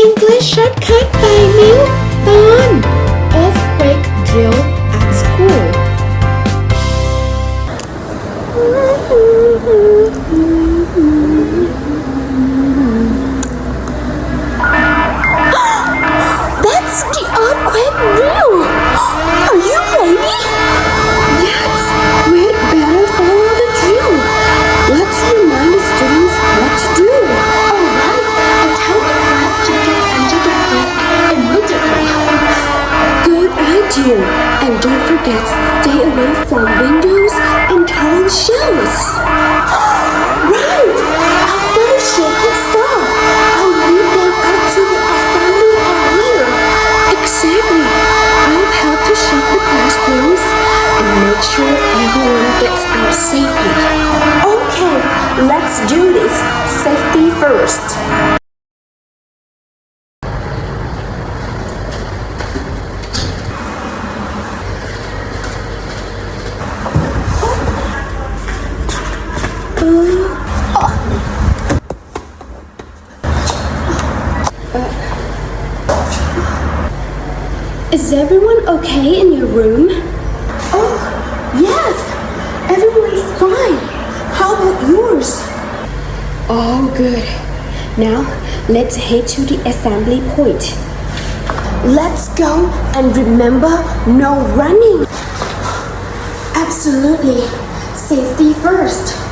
English Shortcut by Milk ตอน Earthquake Drill at School That's the earthquake drill! Are you ready? Yes, we'd better follow the drill. Let's remind the students what to do. Alright, I'll tell the class to get under the desk immediately. Good idea. And don't forget to stay away from windows and tall shelves. Right! After the shaking start, I'll lead them out to the assembly area. Exactly. I'll help to shake the classrooms and make sure everyone gets out safely. Okay, let's do this. Safety first. Is everyone okay in your room? Oh, yes! Everyone's fine. How about yours? Oh, good. Now, let's head to the assembly point. Let's go and remember no running. Absolutely. Safety first.